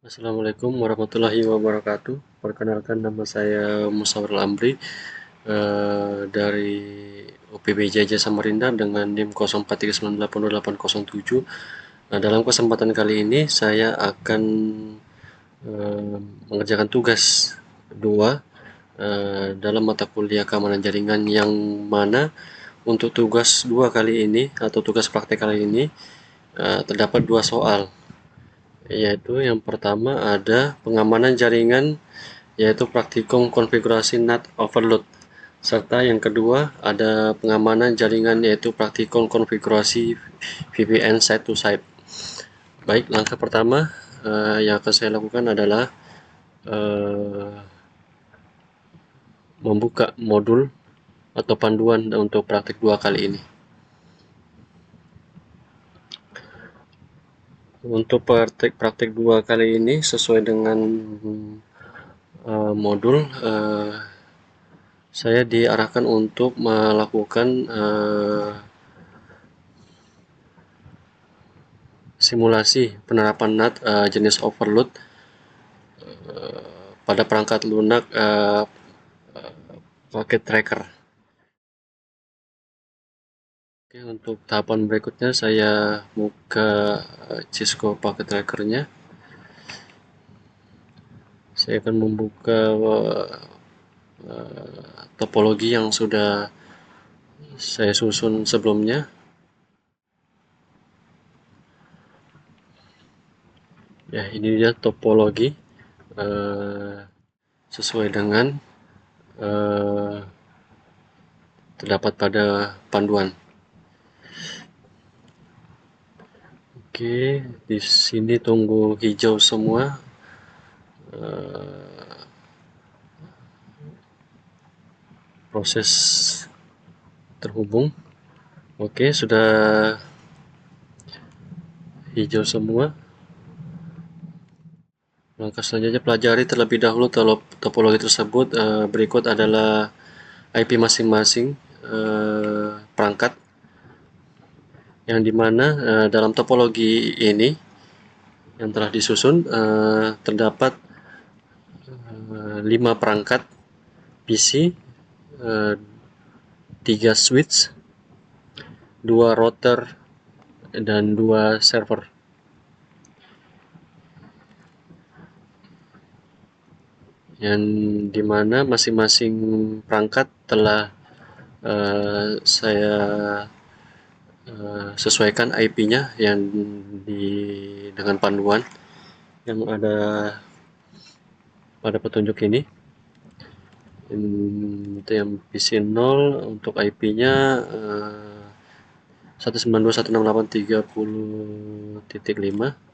Assalamualaikum warahmatullahi wabarakatuh. Perkenalkan, nama saya Musawir Amri dari UPB Jaya Samarinda dengan NIM 0439828807. Nah, dalam kesempatan kali ini saya akan eh, mengerjakan tugas 2 dalam mata kuliah keamanan jaringan, yang mana untuk tugas 2 kali ini atau tugas praktek kali ini terdapat 2 soal, yaitu yang pertama ada pengamanan jaringan, yaitu praktikum konfigurasi NAT overload, serta yang kedua ada pengamanan jaringan, yaitu praktikum konfigurasi VPN site to site. Baik, langkah pertama yang akan saya lakukan adalah eh, membuka modul atau panduan untuk praktik 2 kali ini. Untuk praktik 2 kali ini sesuai dengan modul, saya diarahkan untuk melakukan simulasi penerapan NAT jenis overload pada perangkat lunak paket tracker. Oke, untuk tahapan berikutnya saya buka Cisco paket trackernya. Saya akan membuka topologi yang sudah saya susun sebelumnya. Ya, ini dia topologi sesuai dengan eh, terdapat pada panduan. Oke, di sini tunggu hijau semua. Proses terhubung. Oke, sudah hijau semua. Langkah selanjutnya, pelajari terlebih dahulu topologi tersebut. Berikut adalah IP masing-masing perangkat, yang dimana dalam topologi ini yang telah disusun terdapat 5 perangkat PC, 3 switch, 2 router, dan 2 server. Yang dimana masing-masing perangkat telah saya sesuaikan IP-nya yang dengan panduan yang ada pada petunjuk ini. Itu yang PC 0, untuk IP-nya 192.168.30.5.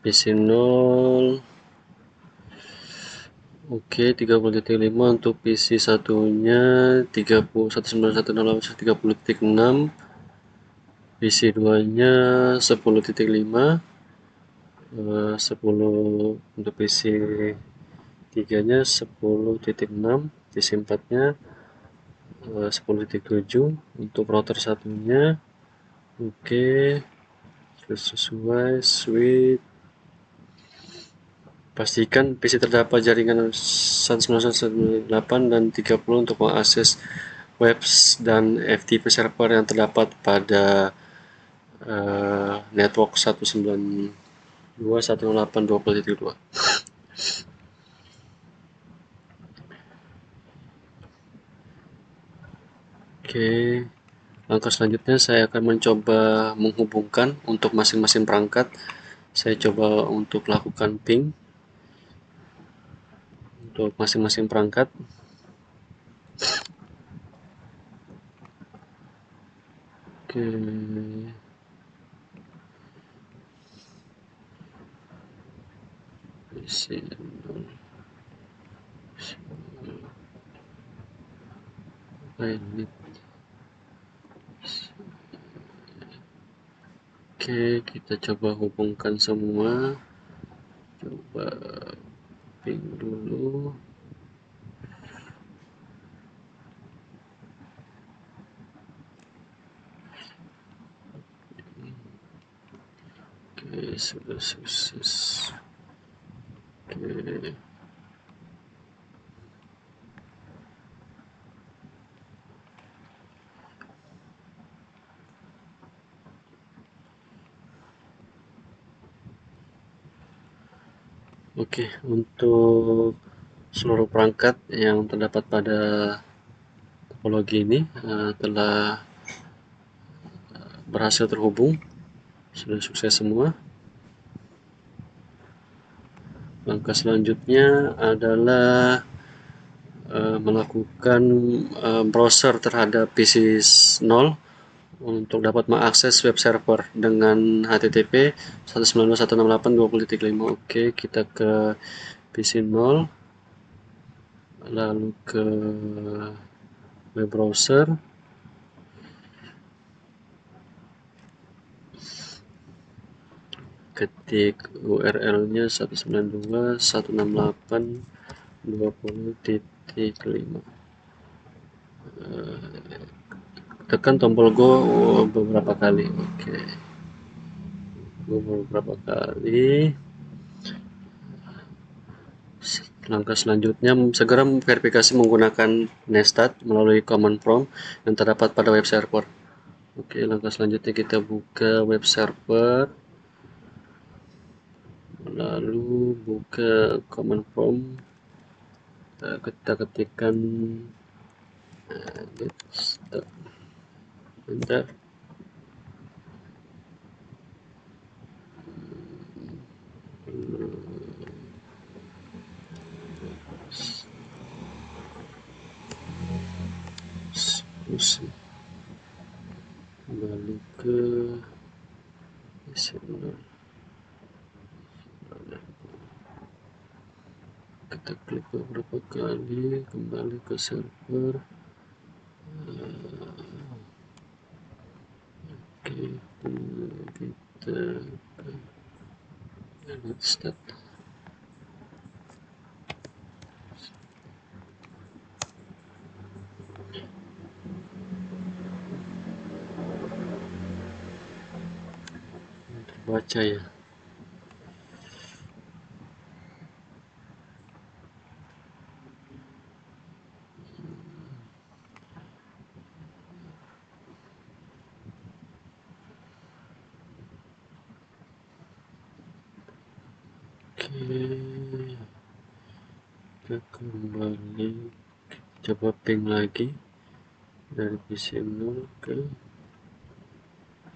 PC 0, oke, 30.5. Untuk PC satunya 191.168.30.6. PC 2 nya 10.5. 10 untuk PC 3 nya 10.6. PC 4 nya 10.7. Untuk router satunya, oke, sesuai switch. Pastikan PC terdapat jaringan 191.168 dan 30 untuk mengakses webs dan FTP server yang terdapat pada network 192.168.20.2. Oke, langkah selanjutnya saya akan mencoba menghubungkan untuk masing-masing perangkat. Saya coba untuk lakukan ping untuk masing-masing perangkat. Oke, oke, kita coba hubungkan semua. sudah sukses. Oke. Oke, untuk seluruh perangkat yang terdapat pada topologi ini telah berhasil terhubung, sudah sukses semua. Langkah selanjutnya adalah melakukan browser terhadap PC 0 untuk dapat mengakses web server dengan HTTP 192.168.20.5. Oke, kita ke PC 0, lalu ke web browser, ketik URL-nya 192.168.20.5. Tekan tombol Go beberapa kali. Oke, Go beberapa kali. Langkah selanjutnya segera verifikasi menggunakan Nestat melalui command prompt yang terdapat pada web server. Oke, langkah selanjutnya kita buka web server, lalu buka command prompt, kita ketikkan enter. Kembali ke server, kita klik beberapa kali, kembali ke server. Oke, kita edit stat. Terbaca ya. Oke, kita kembali, coba ping lagi dari PC 0 ke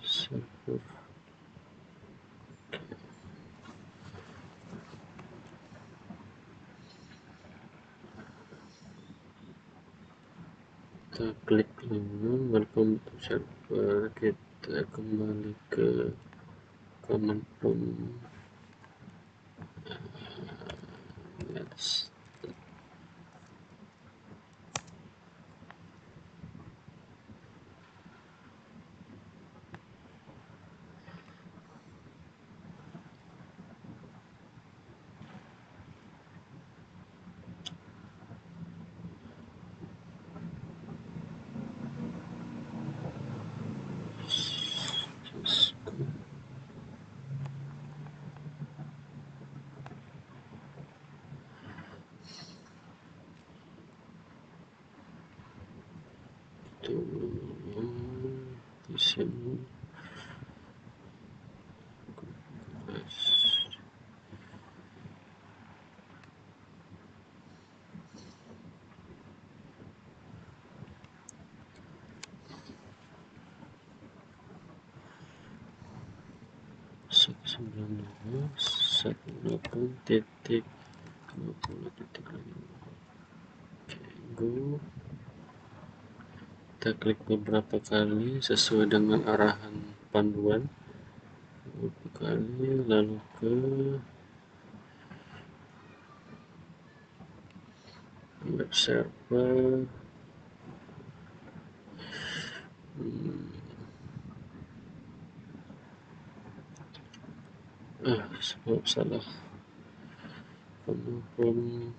server. Kita klik dulu welcome to server, kita kembali ke command prompt. Let's just to PC 0. Titik 20.5. Oke, go. Kita klik beberapa kali sesuai dengan arahan panduan. Beberapa kali, lalu ke web server. Sebab salah from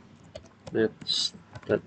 Netstat.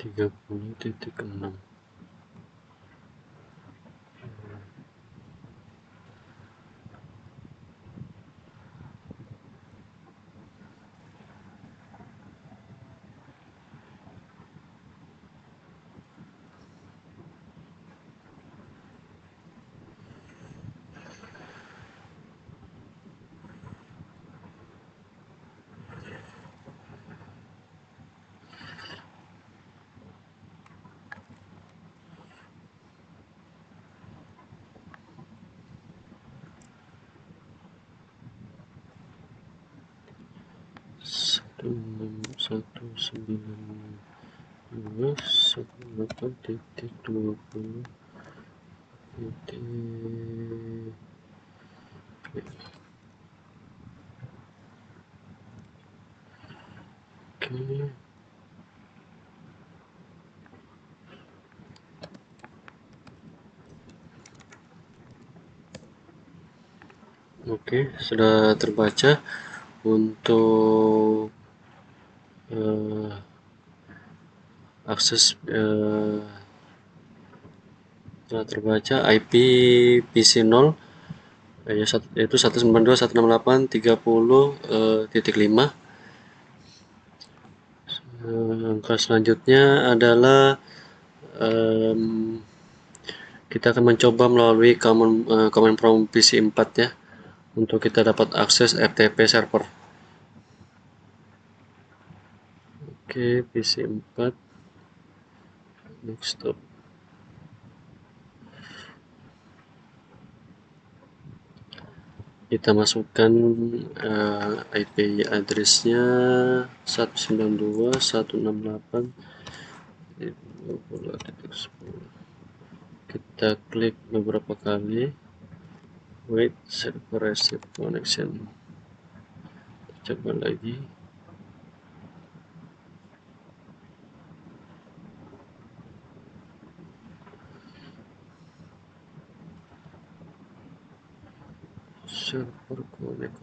30.6. Satu enam satu sembilan dua satu delapan titik 20 titik. Oke, sudah terbaca. Untuk akses telah terbaca IP PC0 yaitu 192.168.30.5. Angka selanjutnya adalah kita akan mencoba melalui command prompt PC4 ya, untuk kita dapat akses FTP server. Oke, PC4 desktop. Kita masukkan IP addressnya 192.168.20.10. kita klik beberapa kali, wait server receive connection. Coba lagi. Server connect.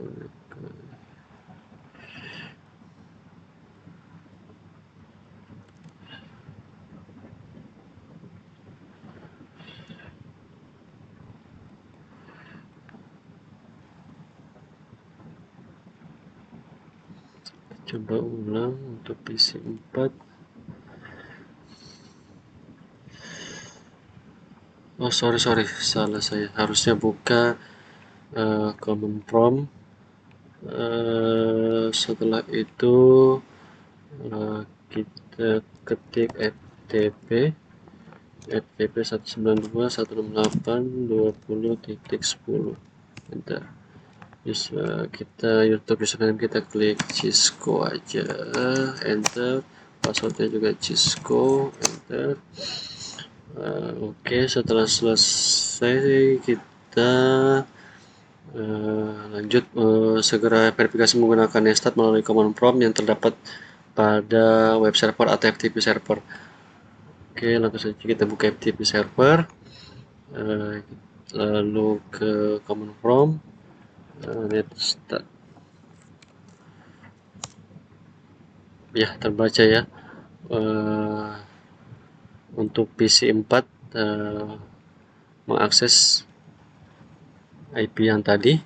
Coba ulang untuk PC4. Oh sorry, salah saya. Harusnya buka command prompt. Setelah itu kita ketik FTP 192.168.20.10. Enter. Bisa kita YouTube username kita klik Cisco aja, enter. Passwordnya juga Cisco, enter. Oke, setelah selesai kita lanjut segera verifikasi menggunakan Nestat melalui command prompt yang terdapat pada web server atau FTP server. Oke, langsung saja kita buka FTP server, lalu ke command prompt Nestat. Ya, terbaca ya. Untuk PC4 mengakses IP yang tadi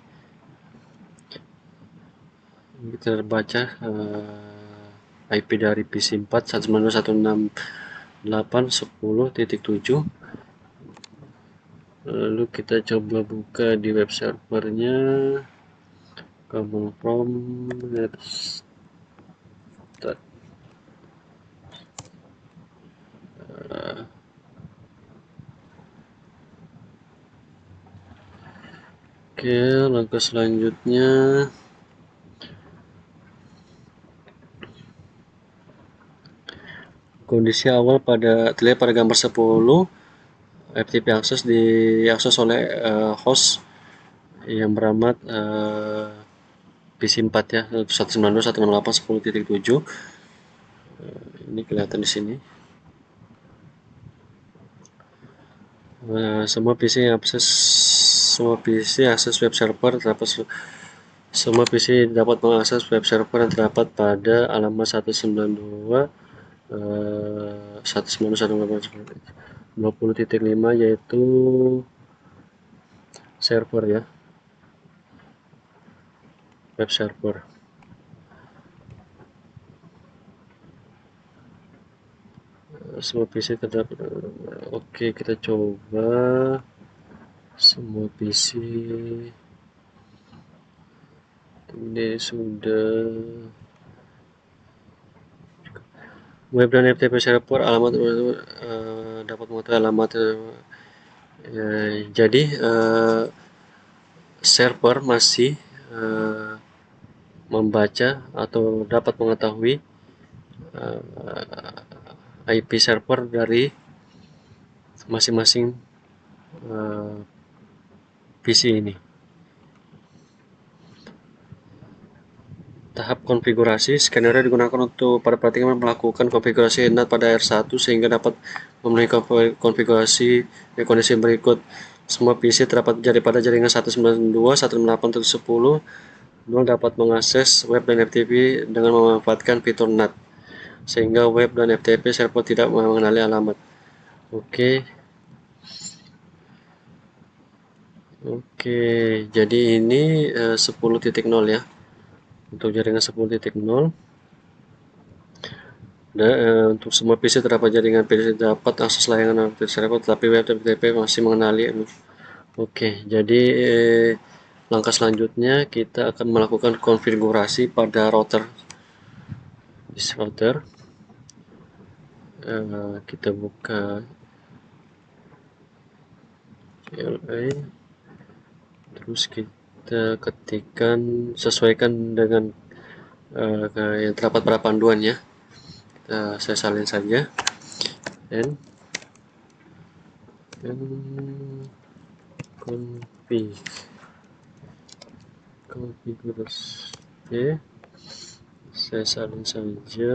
kita terbaca IP dari PC4 192.168.10.7. lalu kita coba buka di web servernya, command prompt Nestat. Oke, langkah selanjutnya kondisi awal terlihat pada gambar 10. FTP akses diakses oleh host yang beramat PC4 ya, 192.168.10.7. Ini kelihatan di sini. Semua PC akses web server semua PC dapat mengakses web server yang terdapat pada alamat 192.168.10.7. 192.168.20.5 yaitu server ya, web server. Semua PC terdapat. Oke, kita coba semua PC ini sudah. Web dan FTP server alamat dapat mengetahui alamat. Jadi server masih membaca atau dapat mengetahui IP server dari masing-masing PC ini. Tahap konfigurasi, skenario digunakan untuk pada praktiknya melakukan konfigurasi NAT pada R1 sehingga dapat memenuhi konfigurasi kondisi berikut. Semua PC terdapat pada jaringan 192.168.10 dapat mengakses web dan FTP dengan memanfaatkan fitur NAT sehingga web dan FTP server tidak mengenali alamat. Oke, jadi ini 10.0 ya. Untuk jaringan 10.0. Untuk semua PC terdapat jaringan PC dapat akses layanan server, tetapi web dan FTP masih mengenali. Oke, jadi langkah selanjutnya kita akan melakukan konfigurasi pada router. Di router kita buka CLI, terus kita ketikkan, sesuaikan dengan yang terdapat pada panduan ya. Saya salin saja and konfigurasi. Oke, saya salin saja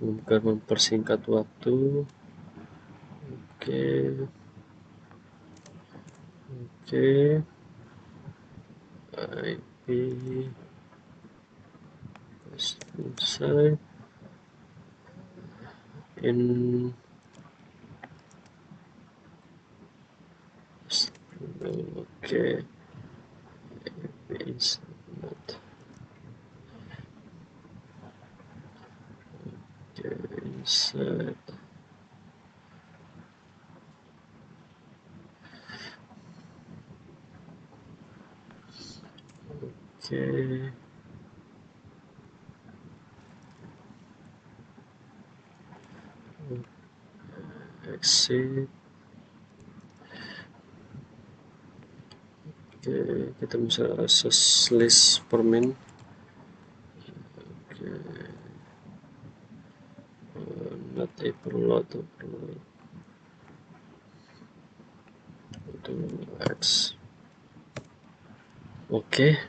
bukan mempersingkat waktu. Oke, IP inside in. Oke, is not. Inside. Oke. Exit. Oke, kita bisa akses list permain. Oke. Not overload to X. Oke.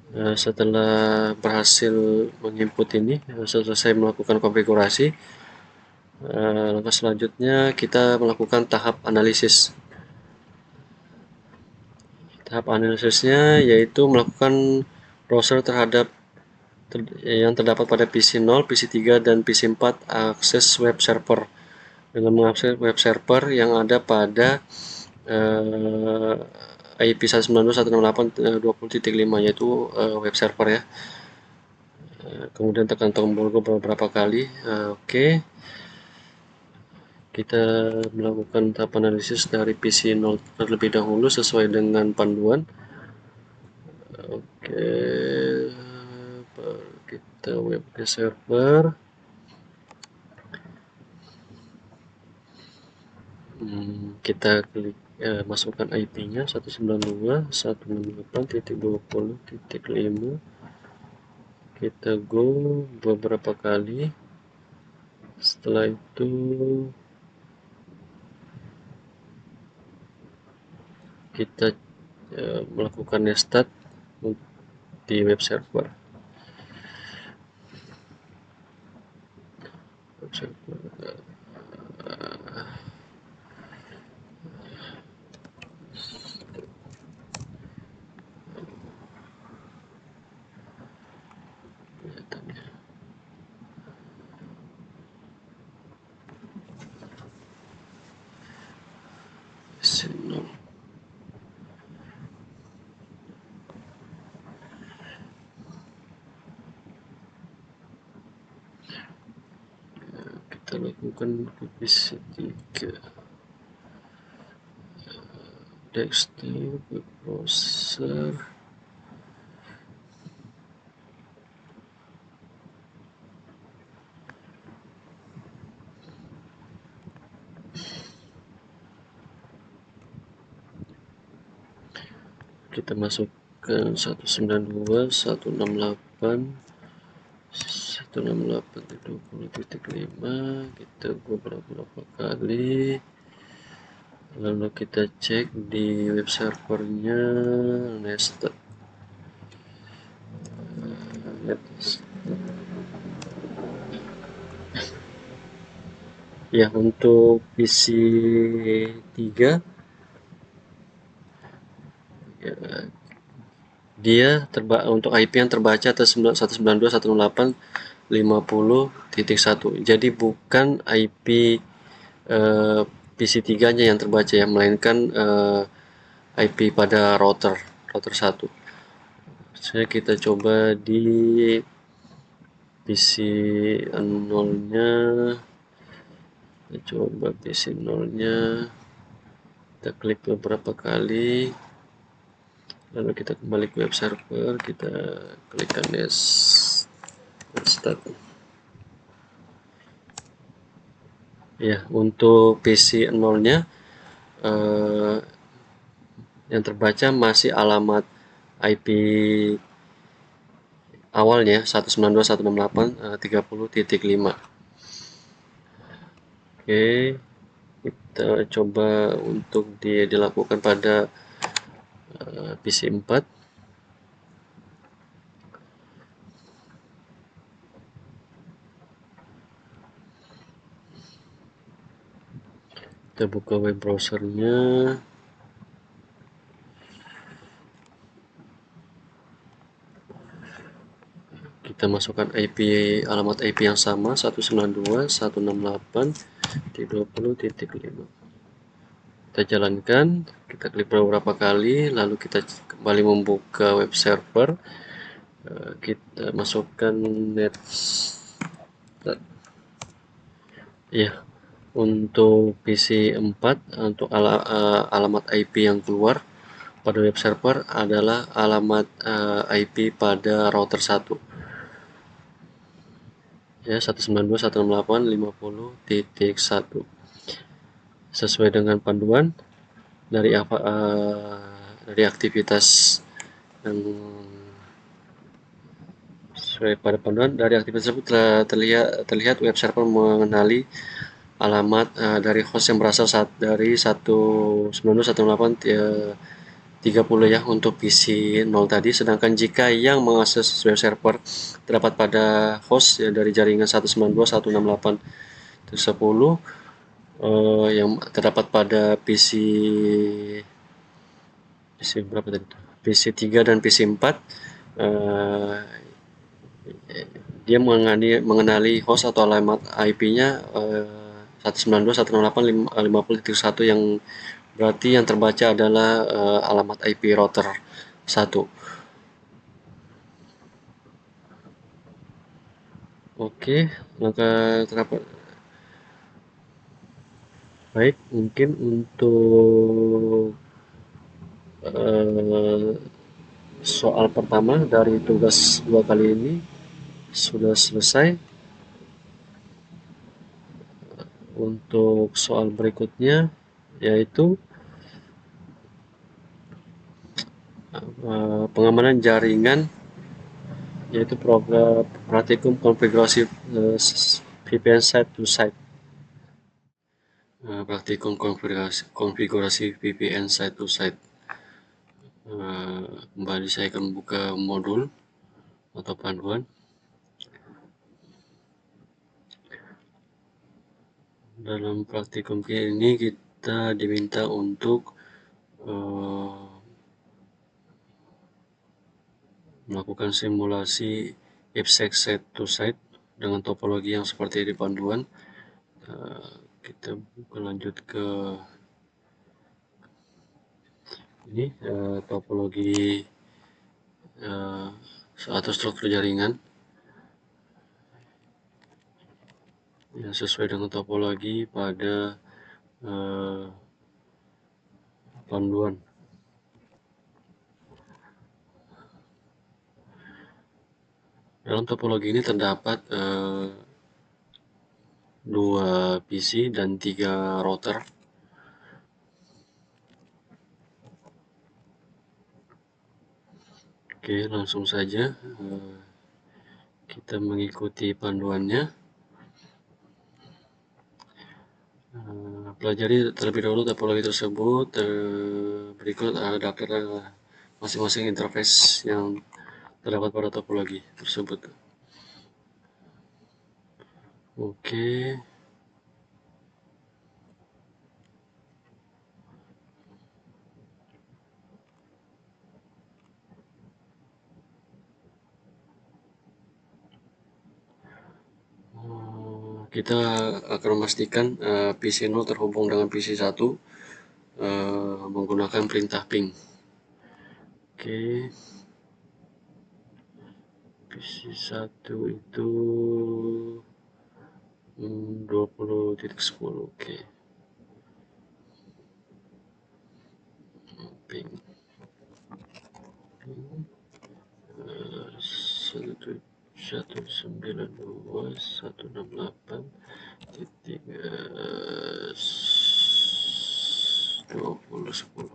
Setelah berhasil menginput ini, selesai melakukan konfigurasi, langkah selanjutnya kita melakukan tahap analisis. Tahap analisisnya yaitu melakukan browser terhadap yang terdapat pada PC 0, PC 3, dan PC 4 akses web server dengan mengakses web server yang ada pada IP 192.168.20.5 yaitu web server ya. Kemudian tekan tombol beberapa kali. Oke. Kita melakukan tahap analisis dari PC 0 terlebih dahulu sesuai dengan panduan. Oke, kita web ke server. Kita klik masukkan IP-nya 192.168.20.5. Kita go beberapa kali. Setelah itu kita melakukan restart di web server. PC 0. Kita lakukan ke PC 3. Desktop, browser. Kita masukkan 192, 168, 168.20.5. Kita beberapa kali, lalu kita cek di web servernya nested. Ya, untuk PC 3 ya, dia untuk IP yang terbaca atas 192.168.50.1. Jadi bukan IP PC 3-nya yang terbaca ya, melainkan IP pada router 1. Saya kita coba di PC 0-nya. Kita coba PC 0-nya. Kita klik beberapa kali. Lalu kita kembali ke web server, kita klikkan start. Ya, untuk PC 0-nya yang terbaca masih alamat IP awalnya 192.168.30.5. Oke, kita coba untuk dilakukan pada PC 4. Kita buka web browsernya. Kita masukkan alamat IP yang sama 192.168.20.5. Kita jalankan, kita klik beberapa kali, lalu kita kembali membuka web server. Kita masukkan net. Ya, untuk PC 4 untuk alamat IP yang keluar pada web server adalah alamat IP pada router 1. Ya, 192.168.50.1. Sesuai dengan panduan dari aktivitas yang sesuai pada panduan dari aktivitas tersebut terlihat web server mengenali alamat dari host yang berasal dari 192.168.30 ya untuk PC 0 tadi. Sedangkan jika yang mengakses web server terdapat pada host ya, dari jaringan 192.168.10 yang terdapat pada PC berapa tadi? PC 3 dan PC 4, dia mengenali host atau alamat IP-nya 192.168.50.1 yang berarti yang terbaca adalah alamat IP router 1. Oke, langkah terdapat. Baik, mungkin untuk soal pertama dari tugas 2 kali ini sudah selesai. Untuk soal berikutnya yaitu pengamanan jaringan, yaitu praktikum konfigurasi VPN site to site. Praktikum konfigurasi VPN site to site. Kembali saya akan membuka modul atau panduan. Dalam praktikum ini kita diminta untuk melakukan simulasi IPsec site to site dengan topologi yang seperti di panduan. Kita lanjut ke Ini topologi atau struktur jaringan yang sesuai dengan topologi pada panduan. Dalam topologi ini terdapat 2 PC dan 3 router. Oke, langsung saja kita mengikuti panduannya. Pelajari terlebih dahulu topologi tersebut. Berikut daftar masing-masing interface yang terdapat pada topologi tersebut. Oke. Kita akan memastikan PC 0 terhubung dengan PC 1 menggunakan perintah ping. Oke. PC 1 itu 20.10. Oke. Ping 192.168.2010.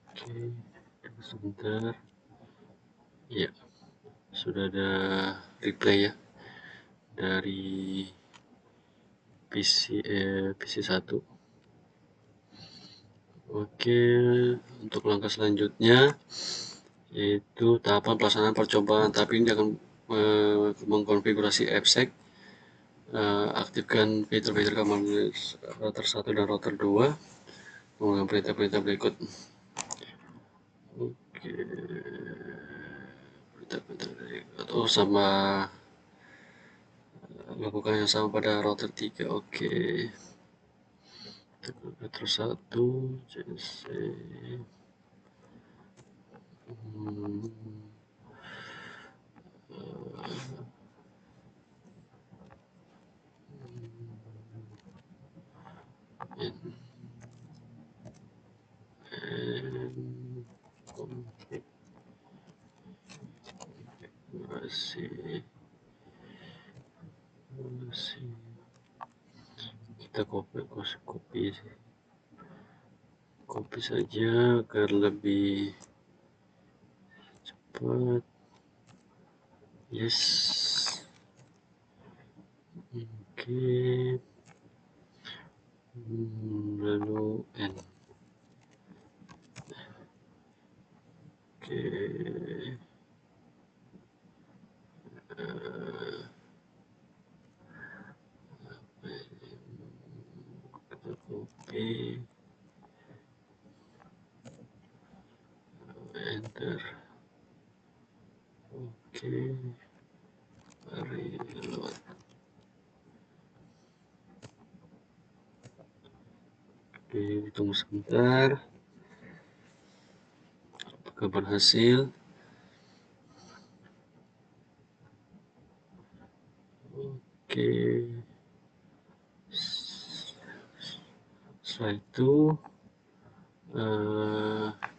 Oke, sebentar. Ya, sudah ada replay ya dari PC 1. Oke, untuk langkah selanjutnya yaitu tahapan pelaksanaan percobaan, tapi ini akan mengkonfigurasi AppSec. Aktifkan fitur-fitur keamanan router 1 dan router 2 menggunakan perintah-perintah berikut. Oke, perintah-perintah atau sama lakukan yang sama pada router 3. Oke, router 1 CC masih kita copy saja agar lebih cepat. Yes. Oke. Lalu N. Oke. Kita copy. Enter. Oke. Reload. Oke, tunggu sebentar. Apakah berhasil? Oke. Setelah itu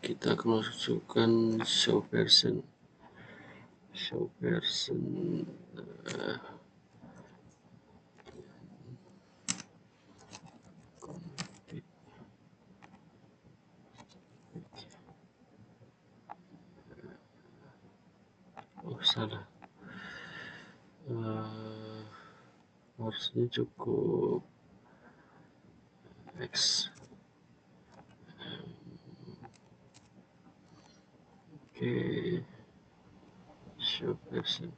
kita akan masukkan show version. Oh, salah. Harusnya cukup X. Oke, show version.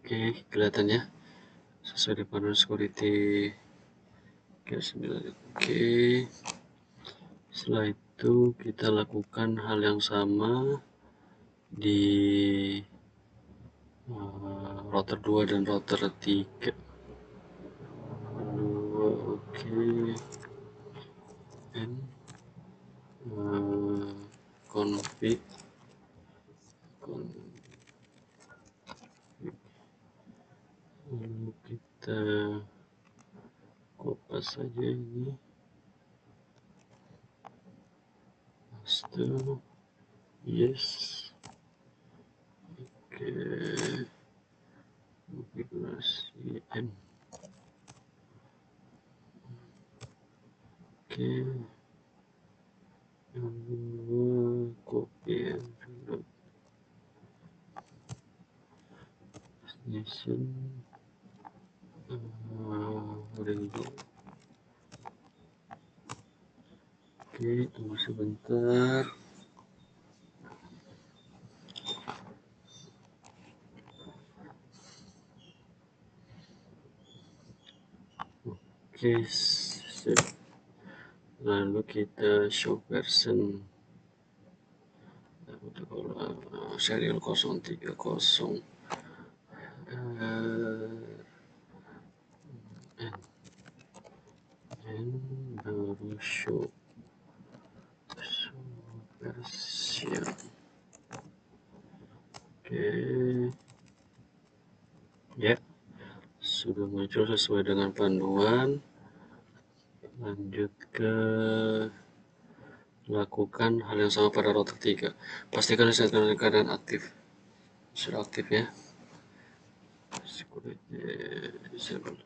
Oke, kelihatan ya. sesuai dengan security. Oke, setelah itu kita lakukan hal yang sama di router 2 dan router 3. Oke, and config lalu kita kopas saja ini, paste, yes. Oke, konfigurasi n. Oke, yang kedua copy destination ringo. Oke, tunggu sebentar. Oke, sip. Lalu kita show version serial 030 baru show version. Oke, ya sudah muncul sesuai dengan panduan. Lanjut ke lakukan hal yang sama pada router 3. Pastikan set keadaan aktif. Sudah aktif ya. Security disable.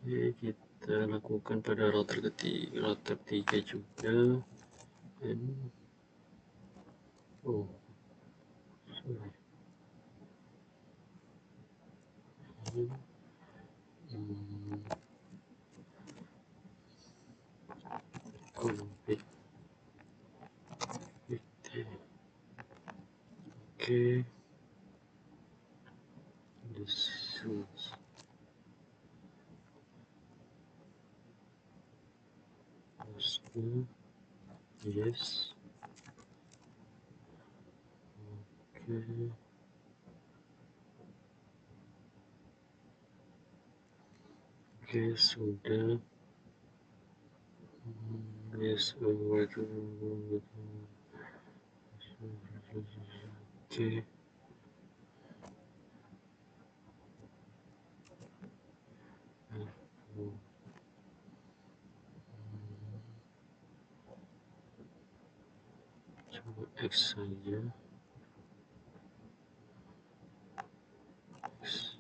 Oke, kita lakukan pada router 3 juga. Oh, sorry. Config. Oke, distance. Yes. Oke. Oke, sudah. Yes, oke. Coba X saja. X.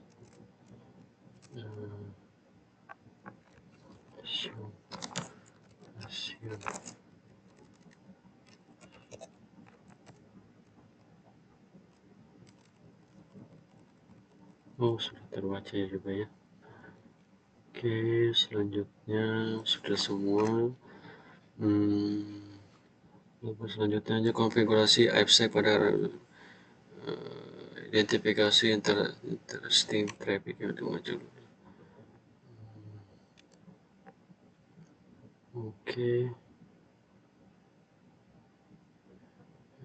Oh, sudah terbaca juga ya. Oke, selanjutnya sudah semua. Selanjutnya aja konfigurasi IPsec pada identifikasi interesting traffic yang muncul. Oke,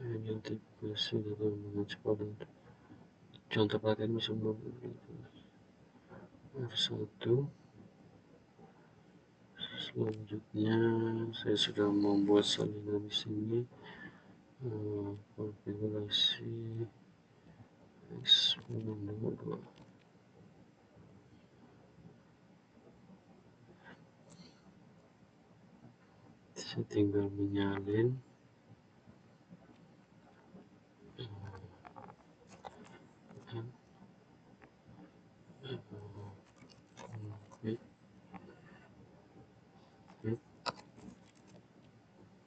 identifikasi data cepat. Contoh pelatihan semua R1. Selanjutnya saya sudah membuat salinan di sini. Konfigurasi X2. Saya tinggal menyalin.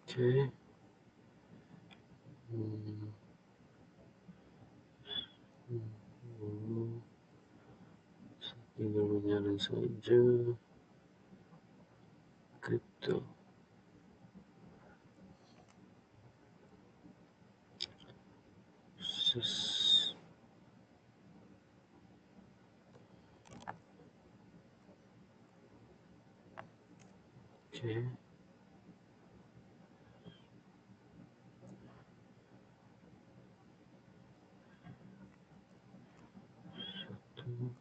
Oke. Tinggal menyalin saja. Crypto. Oke. Satu.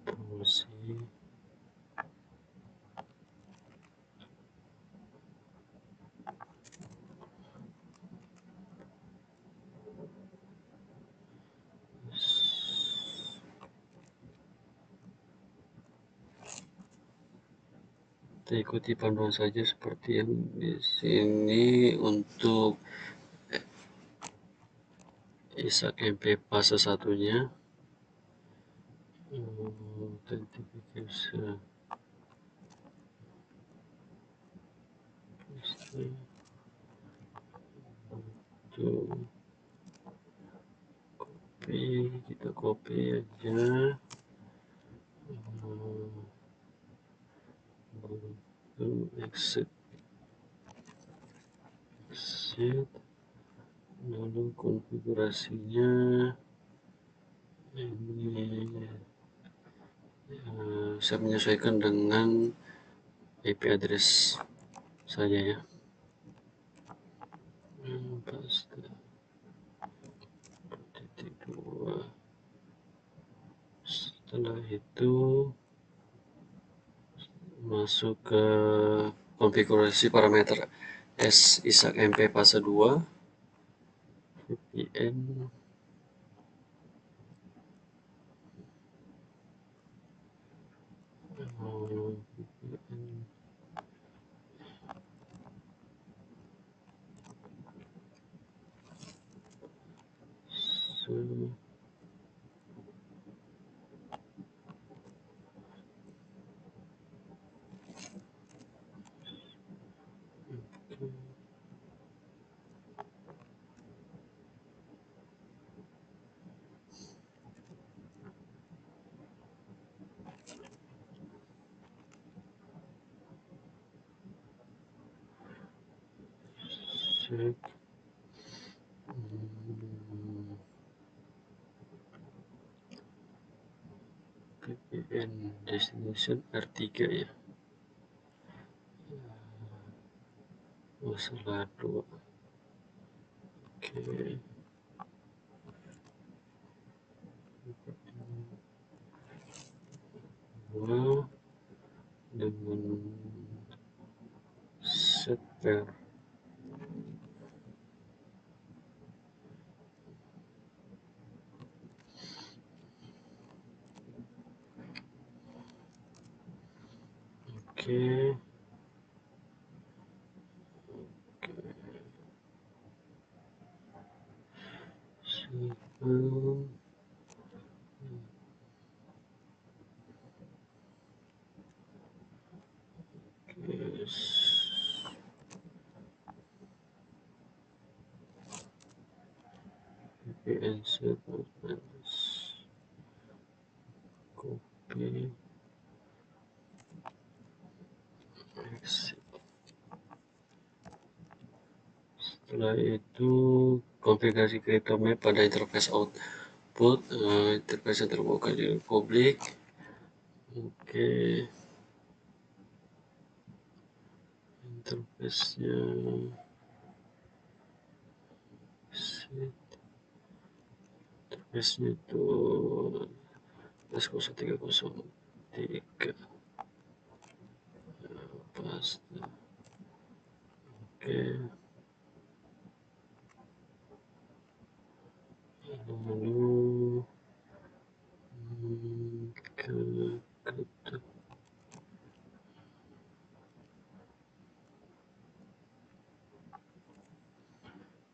Promosi. Kita ikuti panduan saja seperti yang di sini untuk Ishak MP fase satunya. Authentication. Untuk kita copy aja. Exit. Lalu konfigurasinya ini saya menyesuaikan dengan IP address saja ya. Paste titik 2. Setelah itu masuk ke konfigurasi parameter Ishak MP fase 2 VPN. Cek VPN destination R3 ya. Masalah 2. Oke. Dua dengan set Oke. Simpan. VPN set copy exit. Setelah itu konfigurasi CryptoMap pada interface output, interface yang terbuka di publik. Oke. Interface-nya interface-nya itu S0303 paste. Oke. Lalu ke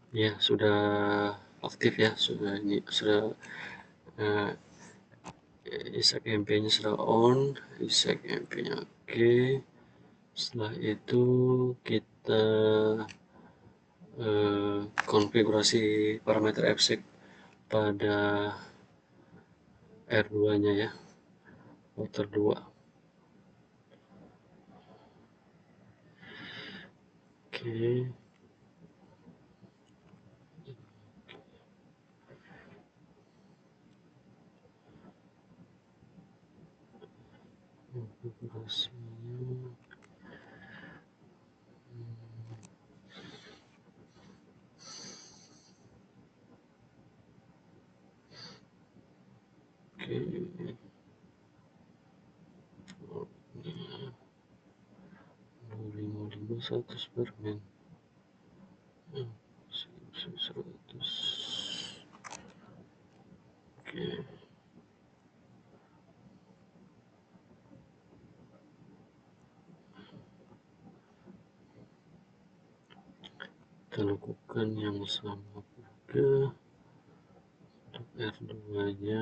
ya sudah aktif ya, sudah Ishak MP-nya sudah on, Ishak MP-nya oke. Setelah itu kita konfigurasi parameter AppSec pada R2-nya ya, router 2. Oke. ini 255 100 permen, 1100. Oke, kita lakukan yang sama juga untuk R2 nya.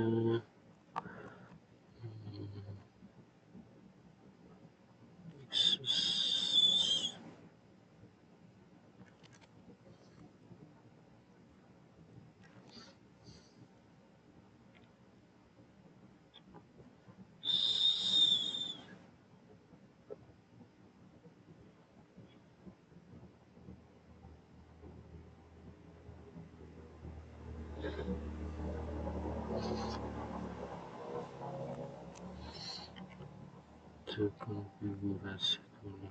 Kita konfigurasi dulu.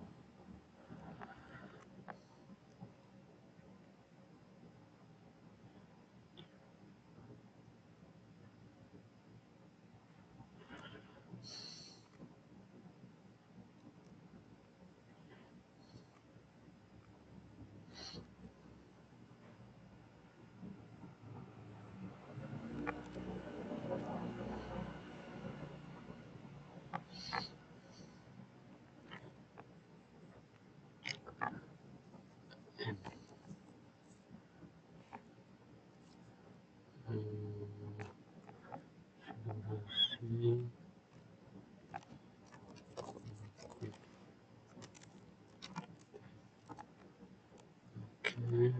Konfigurasi. Oke,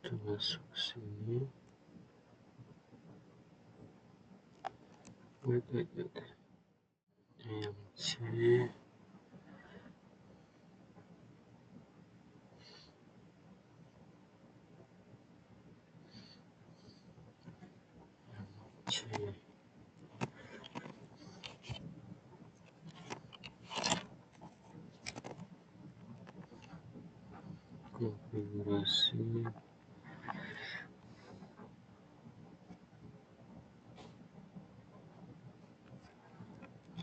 kita masuk sini. Wait. MC. Konfigurasi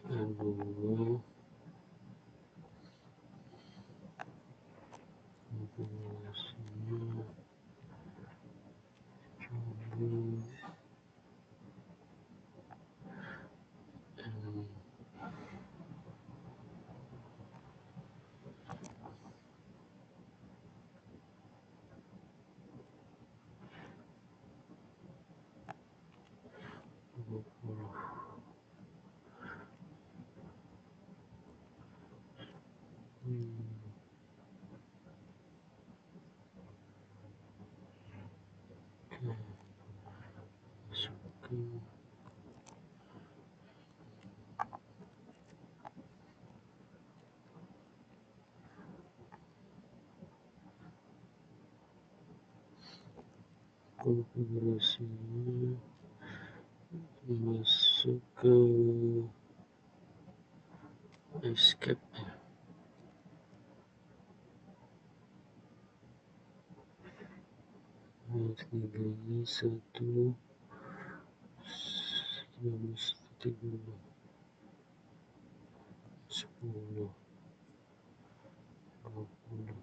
N2, konfigurasinya coba masukkan konfigurasinya, masuk ke escape ya. Harganya 1.19.10 20.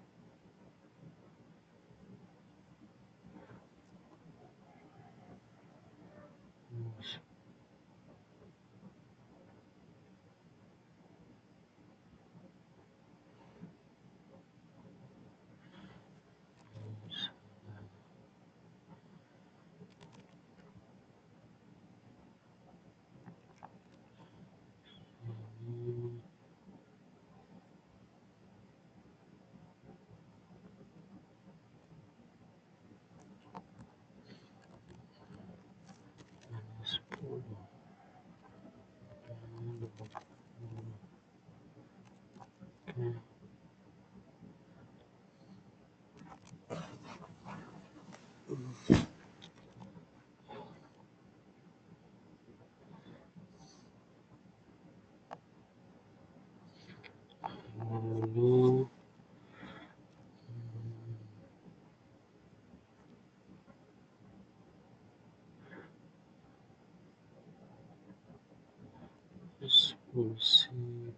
fungsi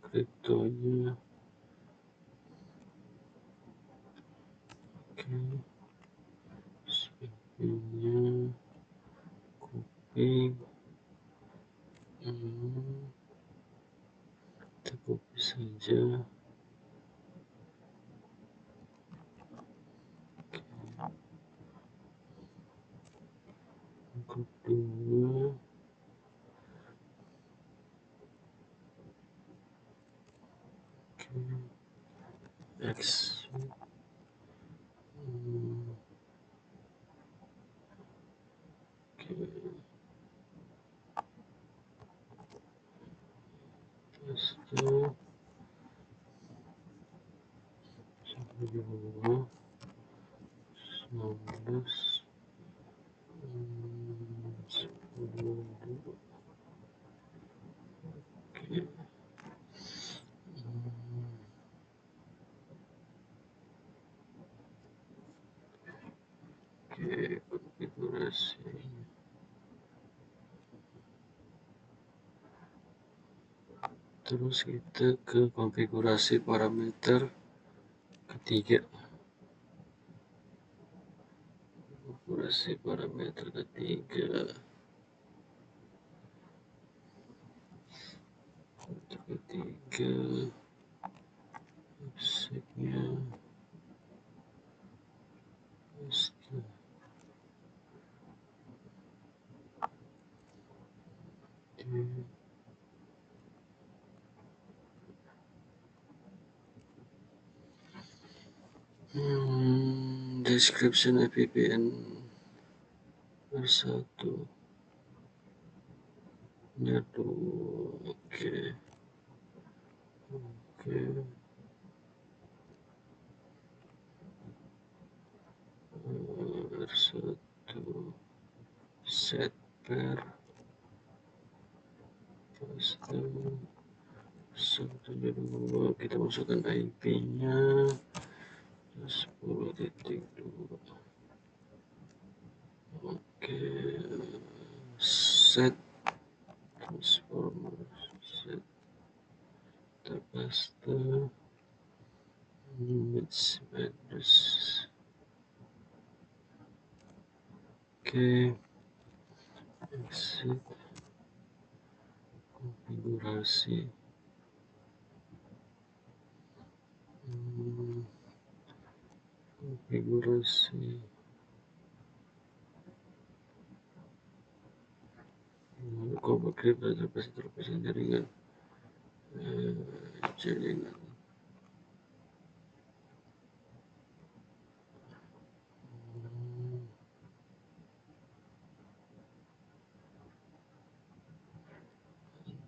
kriptonya. Oke, spinnya kuping. Kita copy saja. Kedua, X. Paste. Sampai di bawah 19, 10. Oke. Oke, konfigurasi. Terus kita ke konfigurasi parameter ketiga. Konfigurasi parameter ketiga. Offsetnya description appn R1 nya 2. Oke. R1 set per paste 172. Kita masukkan IP-nya 10.2. Oke, set transformer set paste image address. Oke, exit konfigurasi. Konfigurasi Cobalt terpasang jaringan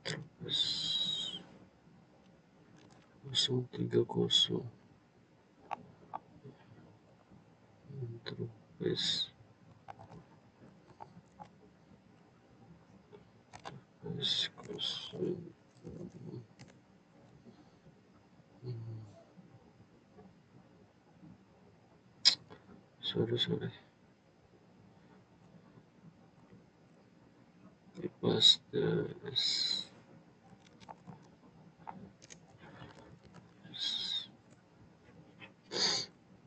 terus 030 interface kosong. Sorry paste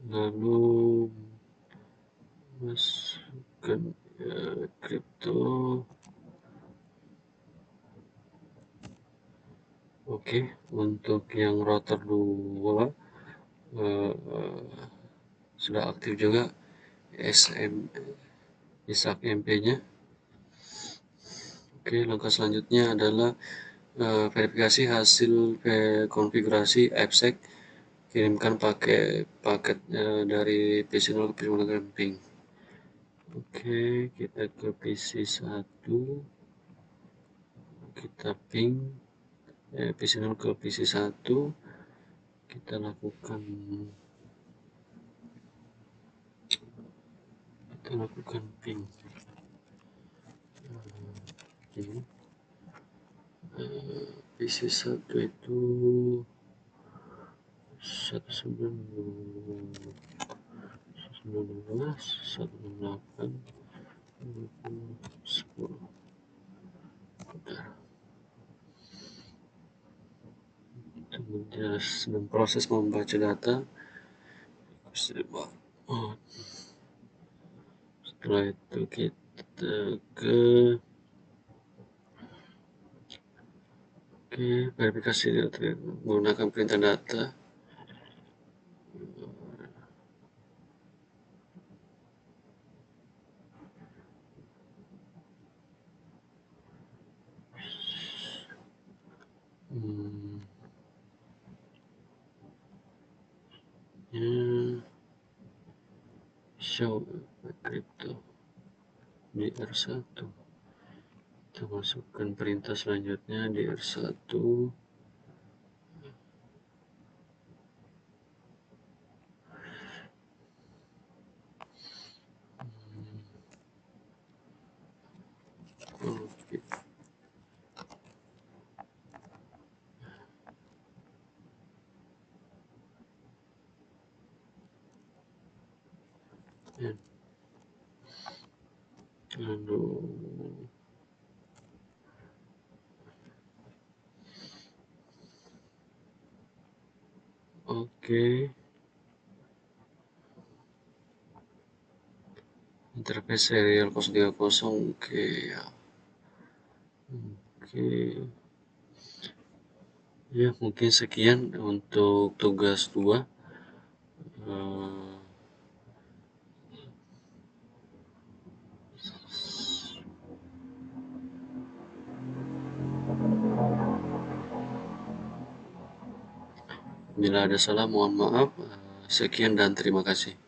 lalu masukkan kripto. Oke, untuk yang router 2 sudah aktif juga ISAC-MP nya. Oke, langkah selanjutnya adalah verifikasi hasil konfigurasi AppSec. Kirimkan pakai paket dari PC0 ke PC0 Camping. Oke, kita ke PC1, kita ping PC0 ke PC1, kita lakukan ping. PC1 itu 119.168.10. proses membaca data. Setelah itu kita ke verifikasi data menggunakan perintah data. Show crypto di R1. Kita masukkan perintah selanjutnya di R1. Oke. Lalu oke, interface serial 030. Oke ya, oke ya, mungkin sekian untuk tugas 2. Bila ada salah mohon maaf. Sekian dan terima kasih.